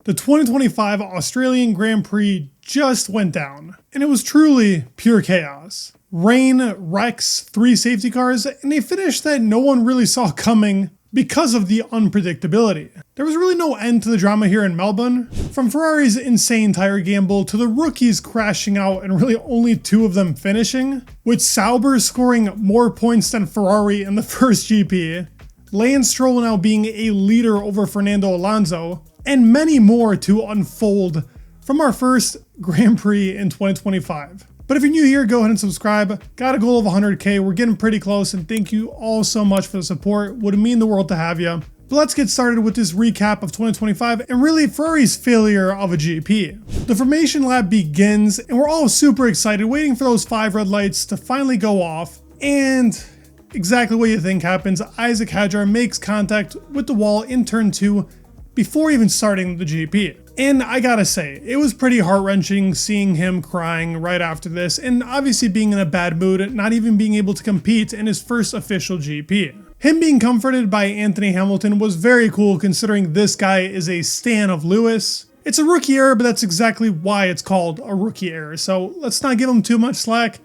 The 2025 Australian Grand Prix just went down, and it was truly pure chaos. Rain, wrecks, 3 safety cars, and a finish that no one really saw coming because of the unpredictability. There was really no end to the drama here in Melbourne. From Ferrari's insane tire gamble to the rookies crashing out and really only 2 of them finishing, with Sauber scoring more points than Ferrari in the first GP, Lance Stroll now being a leader over Fernando Alonso, and many more to unfold from our first Grand Prix in 2025. But if you're new here, go ahead and subscribe. Got a goal of 100K. We're getting pretty close, and thank you all so much for the support. Would mean the world to have you. But let's get started with this recap of 2025 and really Ferrari's failure of a GP. The formation lap begins, and we're all super excited, waiting for those 5 red lights to finally go off. And exactly what you think happens. Isaac Hadjar makes contact with the wall in turn 2 before even starting the GP. And I gotta say, it was pretty heart-wrenching seeing him crying right after this, and obviously being in a bad mood, not even being able to compete in his first official GP. Him being comforted by Anthony Hamilton was very cool, considering this guy is a stan of Lewis. It's a rookie error, but that's exactly why it's called a rookie error, so let's not give him too much slack,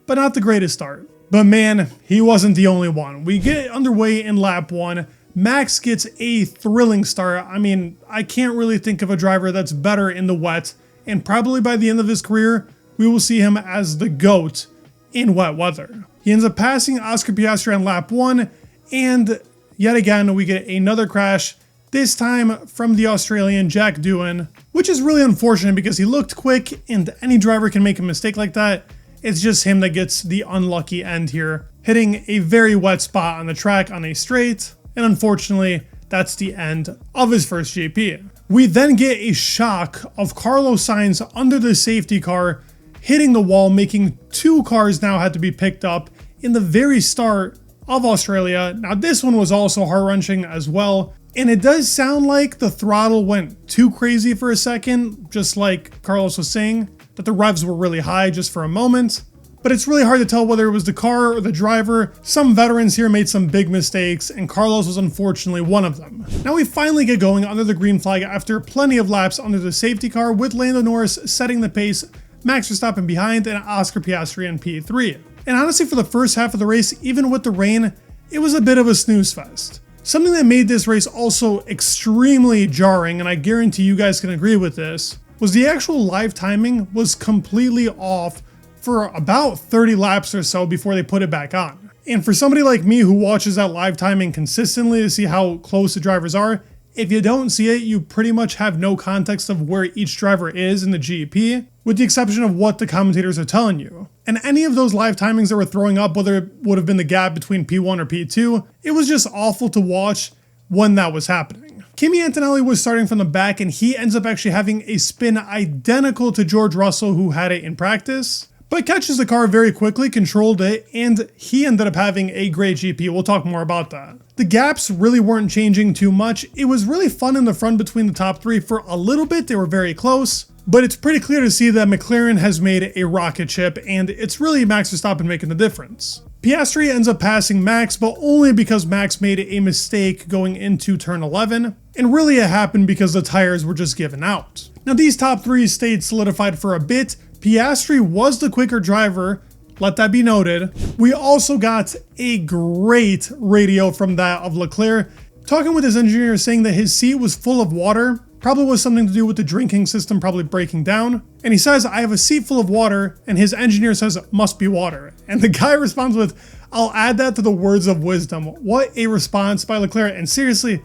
but not the greatest start. But man, he wasn't the only one. We get underway in lap 1. Max gets a thrilling start. I mean, I can't really think of a driver that's better in the wet, and probably by the end of his career, we will see him as the GOAT in wet weather. He ends up passing Oscar Piastri on lap 1, and yet again, we get another crash, this time from the Australian Jack Doohan, which is really unfortunate because he looked quick, and any driver can make a mistake like that. It's just him that gets the unlucky end here, hitting a very wet spot on the track on a straight. And unfortunately, that's the end of his first GP. We then get a shock of Carlos Sainz under the safety car, hitting the wall, making 2 cars now had to be picked up in the very start of Australia. Now this one was also heart-wrenching as well, and it does sound like the throttle went too crazy for a second, just like Carlos was saying, that the revs were really high just for a moment. But it's really hard to tell whether it was the car or the driver. Some veterans here made some big mistakes, and Carlos was unfortunately one of them. Now we finally get going under the green flag after plenty of laps under the safety car, with Lando Norris setting the pace, Max Verstappen behind, and Oscar Piastri in P3. And honestly, for the first half of the race, even with the rain, it was a bit of a snooze fest. Something that made this race also extremely jarring, and I guarantee you guys can agree with this, was the actual live timing was completely off for about 30 laps or so before they put it back on. And for somebody like me who watches that live timing consistently to see how close the drivers are, if you don't see it, you pretty much have no context of where each driver is in the GP, with the exception of what the commentators are telling you. And any of those live timings that were throwing up, whether it would have been the gap between P1 or P2, it was just awful to watch when that was happening. Kimi Antonelli was starting from the back, and he ends up actually having a spin identical to George Russell, who had it in practice, but catches the car very quickly, controlled it, and he ended up having a great GP. We'll talk more about that. The gaps really weren't changing too much. It was really fun in the front between the top 3 for a little bit. They were very close, but it's pretty clear to see that McLaren has made a rocket ship, and it's really Max Verstappen making the difference. Piastri ends up passing Max, but only because Max made a mistake going into turn 11, and really it happened because the tires were just given out. Now these top 3 stayed solidified for a bit. Piastri was the quicker driver, let that be noted. We also got a great radio from that of Leclerc, talking with his engineer, saying that his seat was full of water, probably was something to do with the drinking system probably breaking down. And he says, "I have a seat full of water," and his engineer says, "Must be water." And the guy responds with, "I'll add that to the words of wisdom." What a response by Leclerc. And seriously,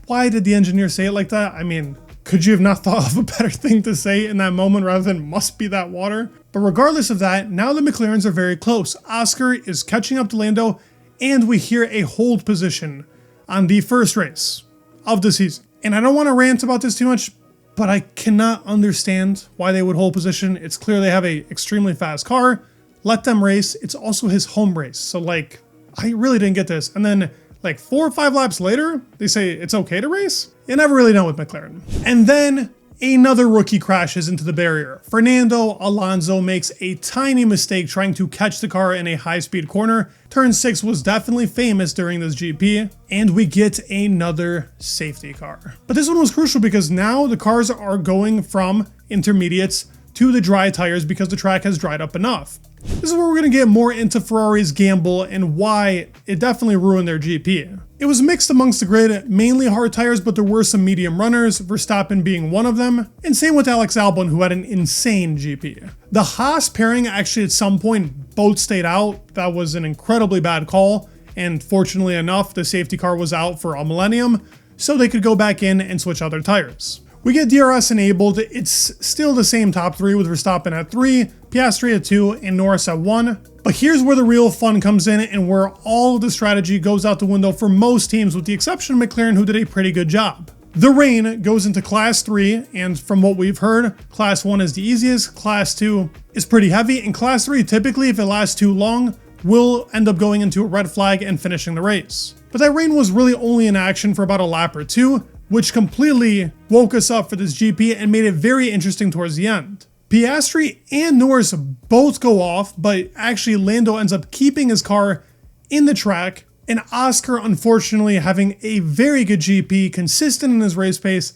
why did the engineer say it like that? I mean, could you have not thought of a better thing to say in that moment rather than "must be that water"? But regardless of that, now the McLarens are very close. Oscar is catching up to Lando, and we hear a hold position on the first race of the season. And I don't want to rant about this too much, but I cannot understand why they would hold position. It's clear they have a extremely fast car. Let them race. It's also his home race. So like, I really didn't get this. And then like 4 or 5 laps later, they say it's okay to race. You never really know with McLaren. And then Another rookie crashes into the barrier. Fernando Alonso makes a tiny mistake trying to catch the car in a high-speed corner. Turn 6 was definitely famous during this GP, and we get another safety car. But this one was crucial because now the cars are going from intermediates to the dry tires because the track has dried up enough. This is where we're going to get more into Ferrari's gamble and why it definitely ruined their GP. It was mixed amongst the grid, mainly hard tires, but there were some medium runners, Verstappen being one of them, and same with Alex Albon, who had an insane GP. The Haas pairing actually at some point both stayed out. That was an incredibly bad call, and fortunately enough, the safety car was out for a millennium, so they could go back in and switch out their tires. We get DRS enabled. It's still the same top 3 with Verstappen at 3, Piastri at 2, and Norris at 1. But here's where the real fun comes in and where all of the strategy goes out the window for most teams with the exception of McLaren, who did a pretty good job. The rain goes into Class 3, and from what we've heard, Class 1 is the easiest, Class 2 is pretty heavy, and Class 3 typically, if it lasts too long, will end up going into a red flag and finishing the race. But that rain was really only in action for about a lap or two, which completely woke us up for this GP and made it very interesting towards the end. Piastri and Norris both go off, but actually Lando ends up keeping his car in the track, and Oscar, unfortunately having a very good GP, consistent in his race pace,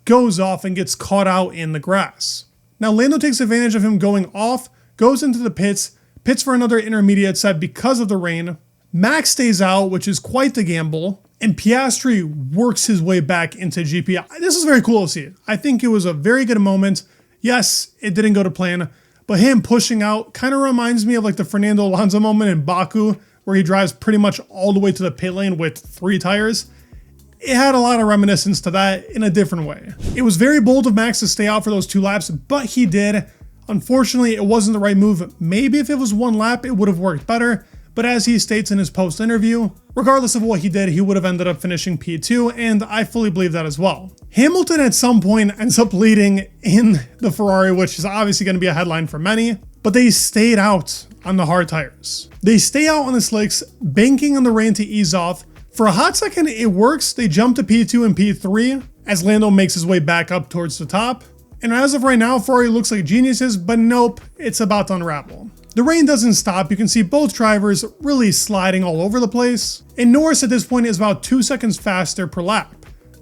goes off and gets caught out in the grass. Now Lando takes advantage of him going off, goes into the pits for another intermediate set because of the rain. Max stays out, which is quite the gamble, and Piastri works his way back into GP. This is very cool to see. I think it was a very good moment. Yes, it didn't go to plan, but him pushing out kind of reminds me of like the Fernando Alonso moment in Baku, where he drives pretty much all the way to the pit lane with 3 tires. It had a lot of reminiscence to that in a different way. It was very bold of Max to stay out for those 2 laps, but he did. Unfortunately, it wasn't the right move. Maybe if it was 1 lap, it would have worked better. But as he states in his post-interview, regardless of what he did, he would have ended up finishing P2, and I fully believe that as well. Hamilton at some point ends up leading in the Ferrari, which is obviously going to be a headline for many, but they stayed out on the hard tires. They stay out on the slicks, banking on the rain to ease off. For a hot second, it works. They jump to P2 and P3 as Lando makes his way back up towards the top. And as of right now, Ferrari looks like geniuses, but nope, it's about to unravel. The rain doesn't stop. You can see both drivers really sliding all over the place. And Norris at this point is about 2 seconds faster per lap.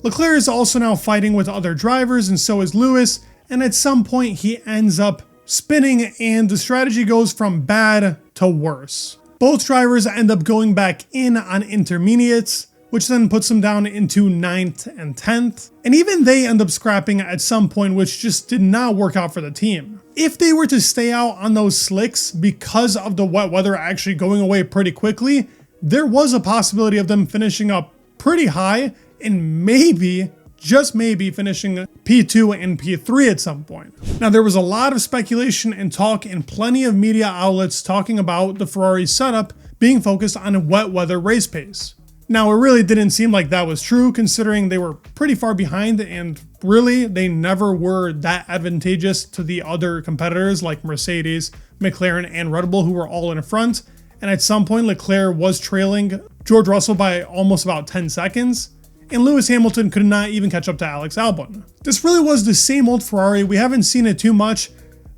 Leclerc is also now fighting with other drivers, and so is Lewis. And at some point he ends up spinning, and the strategy goes from bad to worse. Both drivers end up going back in on intermediates, which then puts them down into 9th and 10th. And even they end up scrapping at some point, which just did not work out for the team. If they were to stay out on those slicks because of the wet weather actually going away pretty quickly, there was a possibility of them finishing up pretty high and maybe, just maybe, finishing P2 and P3 at some point. Now, there was a lot of speculation and talk and plenty of media outlets talking about the Ferrari setup being focused on a wet weather race pace. Now, it really didn't seem like that was true, considering they were pretty far behind, and really, they never were that advantageous to the other competitors like Mercedes, McLaren, and Red Bull, who were all in front. And at some point, Leclerc was trailing George Russell by almost about 10 seconds, and Lewis Hamilton could not even catch up to Alex Albon. This really was the same old Ferrari. We haven't seen it too much,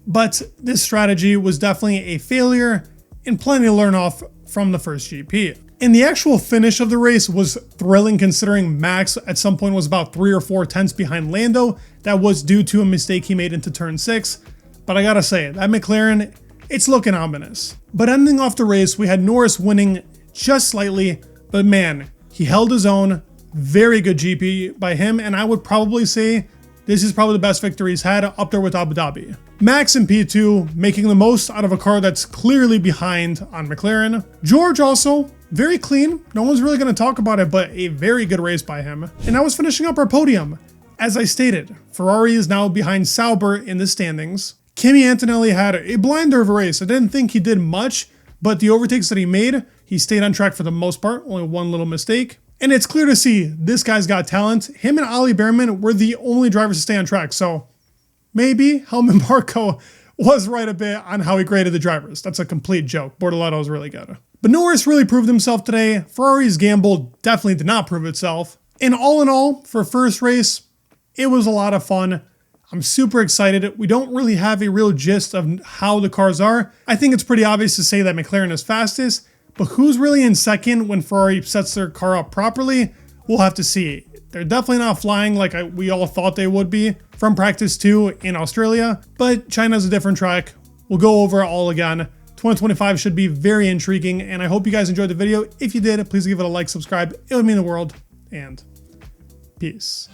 but this strategy was definitely a failure, and plenty to learn off from the first GP. And the actual finish of the race was thrilling, considering Max at some point was about 3 or 4 tenths behind Lando. That was due to a mistake he made into turn 6. But I gotta say, that McLaren, it's looking ominous. But ending off the race, we had Norris winning just slightly, but man, he held his own. Very good GP by him, and I would probably say this is probably the best victory he's had, up there with Abu Dhabi. Max in P2, making the most out of a car that's clearly behind on McLaren. George also, very clean. No one's really going to talk about it, but a very good race by him. And I was finishing up our podium. As I stated, Ferrari is now behind Sauber in the standings. Kimi Antonelli had a blinder of a race. I didn't think he did much, but the overtakes that he made, he stayed on track for the most part, only one little mistake. And it's clear to see this guy's got talent. Him and Ollie Behrman were the only drivers to stay on track, so maybe Helmut Marko was right a bit on how he graded the drivers. That's a complete joke. Bortoletto was really good. But Norris really proved himself today. Ferrari's gamble definitely did not prove itself. And all in all, for first race, it was a lot of fun. I'm super excited. We don't really have a real gist of how the cars are. I think it's pretty obvious to say that McLaren is fastest, but who's really in second when Ferrari sets their car up properly? We'll have to see. They're definitely not flying like we all thought they would be from practice 2 in Australia, but China's a different track. We'll go over it all again. 2025 should be very intriguing, and I hope you guys enjoyed the video. If you did, please give it a like, subscribe. It would mean the world, and peace.